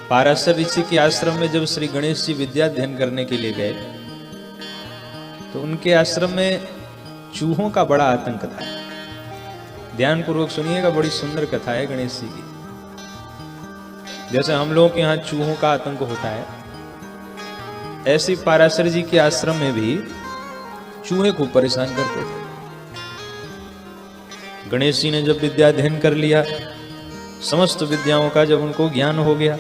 पाराशर ऋषि के आश्रम में जब श्री गणेश जी विद्या अध्ययन करने के लिए गए तो उनके आश्रम में चूहों का बड़ा आतंक था। ध्यान पूर्वक सुनिएगा, बड़ी सुंदर कथा है गणेश जी की। जैसे हम लोगों के यहाँ चूहों का आतंक होता है, ऐसे पाराशर जी के आश्रम में भी चूहे खूब परेशान करते थे। गणेश जी ने जब विद्या अध्ययन कर लिया, समस्त विद्याओं का जब उनको ज्ञान हो गया,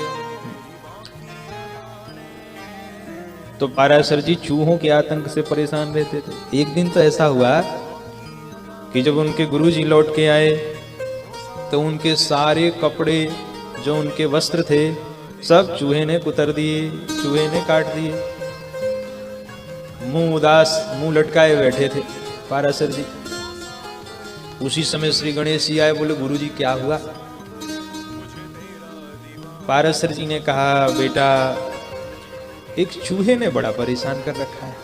तो पाराशर जी चूहों के आतंक से परेशान रहते थे। एक दिन तो ऐसा हुआ कि जब उनके गुरुजी लौट के आए तो उनके सारे कपड़े, जो उनके वस्त्र थे, सब चूहे ने कुतर दिए, चूहे ने काट दिए। मुंह उदास, मुंह लटकाए बैठे थे पाराशर जी। उसी समय श्री गणेश जी आए, बोले गुरुजी क्या हुआ? पाराशर जी ने कहा, बेटा एक चूहे ने बड़ा परेशान कर रखा है।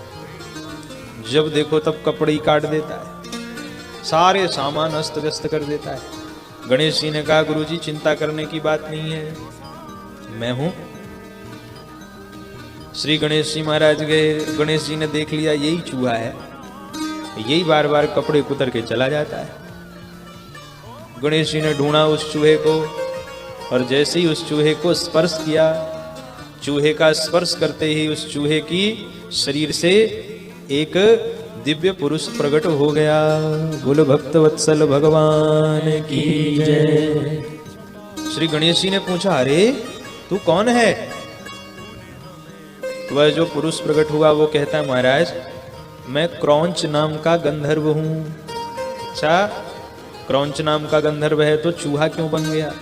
जब देखो तब कपड़े ही काट देता है, सारे सामान अस्त व्यस्त कर देता है। गणेश जी ने कहा, गुरुजी चिंता करने की बात नहीं है, मैं हूं। श्री गणेश जी महाराज गए, गणेश जी ने देख लिया यही चूहा है, यही बार बार कपड़े कुतर के चला जाता है। गणेश जी ने ढूंढा उस चूहे को, और जैसे ही उस चूहे को स्पर्श किया, चूहे का स्पर्श करते ही उस चूहे की शरीर से एक दिव्य पुरुष प्रकट हो गया। बोलो भक्त वत्सल भगवान की जय। श्री गणेश जी ने पूछा, अरे तू कौन है? वह जो पुरुष प्रकट हुआ वो कहता है, महाराज मैं क्रौंच नाम का गंधर्व हूं। अच्छा, क्रौंच नाम का गंधर्व है तो चूहा क्यों बन गया?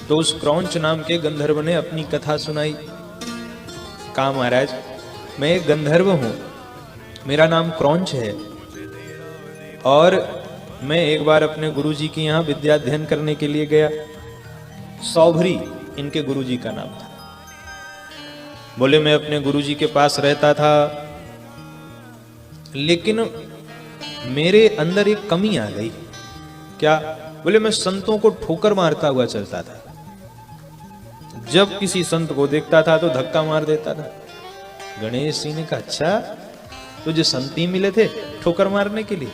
तो उस क्रौंच नाम के गंधर्व ने अपनी कथा सुनाई। कहा, महाराज मैं एक गंधर्व हूं, मेरा नाम क्रौंच है, और मैं एक बार अपने गुरुजी के यहाँ विद्या अध्ययन करने के लिए गया। सौभरी इनके गुरुजी का नाम था। बोले मैं अपने गुरुजी के पास रहता था, लेकिन मेरे अंदर एक कमी आ गई। क्या? बोले मैं संतों को ठोकर मारता हुआ चलता था। जब किसी संत को देखता था तो धक्का मार देता था। गणेश जी ने कहा, अच्छा तुझे संत ही मिले थे ठोकर मारने के लिए?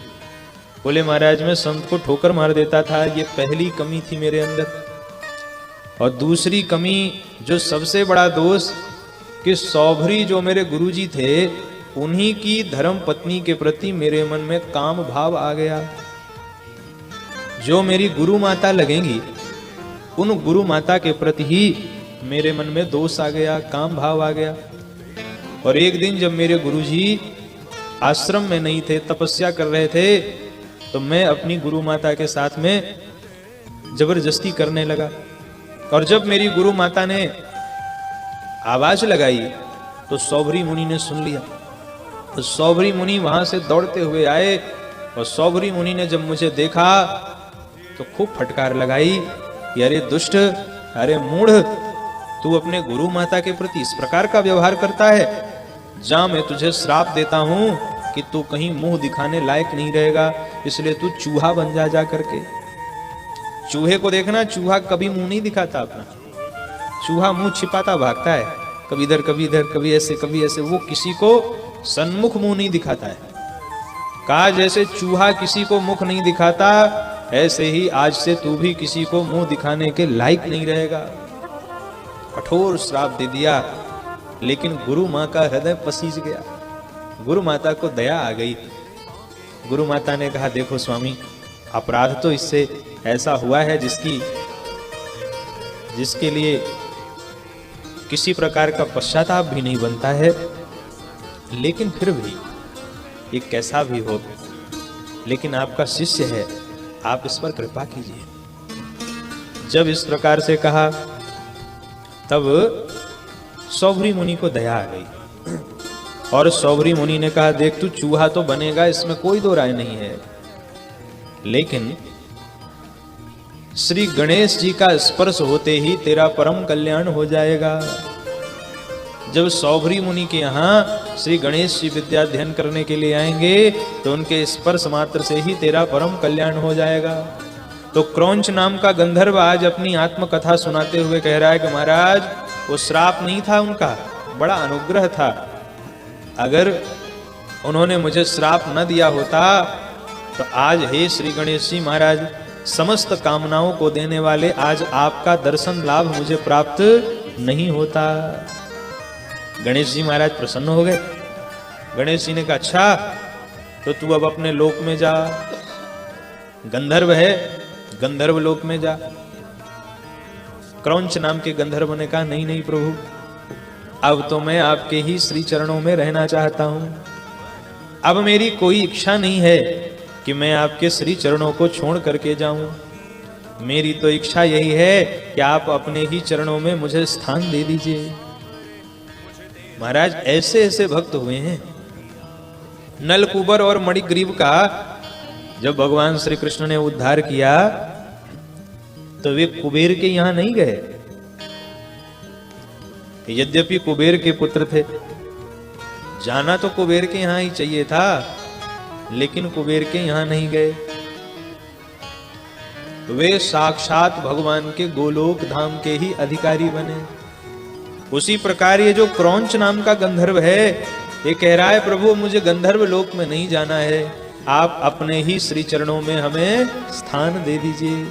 बोले महाराज मैं संत को ठोकर मार देता था, ये पहली कमी थी मेरे अंदर। और दूसरी कमी, जो सबसे बड़ा दोष, कि सौभरी जो मेरे गुरुजी थे, उन्हीं की धर्म पत्नी के प्रति मेरे मन में काम भाव आ गया। जो मेरी गुरु माता लगेंगी, उन गुरु माता के प्रति ही मेरे मन में दोष आ गया, काम भाव आ गया। और एक दिन जब मेरे गुरुजी आश्रम में नहीं थे, तपस्या कर रहे थे, तो मैं अपनी गुरु माता के साथ में जबरदस्ती करने लगा। और जब मेरी गुरु माता ने आवाज लगाई तो सौभरी मुनि ने सुन लिया। तो सौभरी मुनि वहां से दौड़ते हुए आए, और सौभरी मुनि ने जब मुझे देखा तो खूब फटकार लगाई कि अरे दुष्ट, अरे मूढ़, तू अपने गुरु माता के प्रति इस प्रकार का व्यवहार करता है। जा, मैं तुझे श्राप देता हूं कि तू कहीं मुंह दिखाने लायक नहीं रहेगा, इसलिए तू चूहा बन जा करके। चूहे को देखना, चूहा कभी मुंह नहीं दिखाता अपना। चूहा मुंह छिपाता भागता है, कभी इधर कभी इधर, कभी ऐसे कभी ऐसे। वो किसी को सन्मुख मुंह नहीं दिखाता है। कहा जैसे चूहा किसी को मुख नहीं दिखाता, ऐसे ही आज से तू भी किसी को मुंह दिखाने के लायक नहीं रहेगा। कठोर श्राप दे दिया, लेकिन गुरु माँ का हृदय पसीज गया। गुरु माता को दया आ गई। गुरु माता ने कहा, देखो स्वामी, अपराध तो इससे ऐसा हुआ है जिसके लिए किसी प्रकार का पश्चाताप भी नहीं बनता है, लेकिन फिर भी ये कैसा भी हो, लेकिन आपका शिष्य है, आप इस पर कृपा कीजिए। जब इस प्रकार से कहा, तब सौभरी मुनि को दया आ गई। और सौभरी मुनि ने कहा, देख तू चूहा तो बनेगा, इसमें कोई दो राय नहीं है, लेकिन श्री गणेश जी का स्पर्श होते ही तेरा परम कल्याण हो जाएगा। जब सौभरी मुनि के यहाँ श्री गणेश जी विद्या अध्ययन करने के लिए आएंगे तो उनके स्पर्श मात्र से ही तेरा परम कल्याण हो जाएगा। तो क्रौंच नाम का गंधर्व आज अपनी आत्मकथा सुनाते हुए कह रहा है कि महाराज वो श्राप नहीं था उनका, बड़ा अनुग्रह था। अगर उन्होंने मुझे श्राप न दिया होता तो आज हे श्री गणेश जी महाराज समस्त कामनाओं को देने वाले आज आपका दर्शन लाभ मुझे प्राप्त नहीं होता। गणेश जी महाराज प्रसन्न हो गए। गणेश जी ने कहा अच्छा तो तू अब अपने लोक में जा, गंधर्व है, गंधर्व लोक में जा। क्रौंच नाम के गंधर्व ने कहा नहीं नहीं प्रभु, अब तो मैं आपके ही श्री चरणों में रहना चाहता हूं। अब मेरी कोई इच्छा नहीं है कि मैं आपके श्री चरणों को छोड़ करके जाऊं। मेरी तो इच्छा यही है कि आप अपने ही चरणों में मुझे स्थान दे दीजिए। महाराज ऐसे ऐसे भक्त हुए हैं। नलकुबर और मणिग्रीव का जब भगवान श्री कृष्ण ने उद्धार किया तो वे कुबेर के यहां नहीं गए। यद्यपि कुबेर के पुत्र थे, जाना तो कुबेर के यहां ही चाहिए था, लेकिन कुबेर के यहां नहीं गए। वे साक्षात भगवान के गोलोक धाम के ही अधिकारी बने। उसी प्रकार ये जो क्रौंच नाम का गंधर्व है, ये कह रहा है प्रभु मुझे गंधर्व लोक में नहीं जाना है, आप अपने ही श्री चरणों में हमें स्थान दे दीजिए।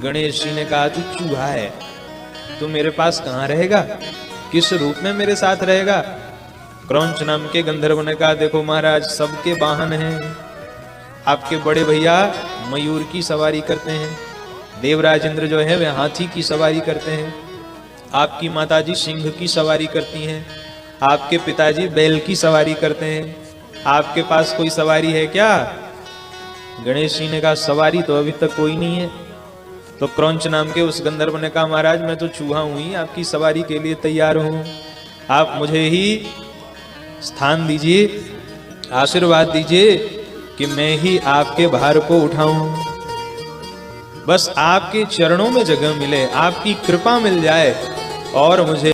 गणेश जी ने कहा तू चूहा है, तू मेरे पास कहां रहेगा, किस रूप में मेरे साथ रहेगा। क्रौंच नाम के गंधर्व ने कहा देखो महाराज सबके वाहन हैं, आपके बड़े भैया मयूर की सवारी करते हैं, देवराज इंद्र जो है वे हाथी की सवारी करते हैं, आपकी माताजी सिंह की सवारी करती हैं, आपके पिताजी बैल की सवारी करते हैं, आपके पास कोई सवारी है क्या। गणेश जी ने कहा सवारी तो अभी तक कोई नहीं है। तो क्रौंच नाम के उस गंधर्व ने कहा महाराज मैं तो चूहा हूं ही, आपकी सवारी के लिए तैयार हूं, आप मुझे ही स्थान दीजिए, आशीर्वाद दीजिए कि मैं ही आपके भार को उठाऊं। बस आपके चरणों में जगह मिले, आपकी कृपा मिल जाए और मुझे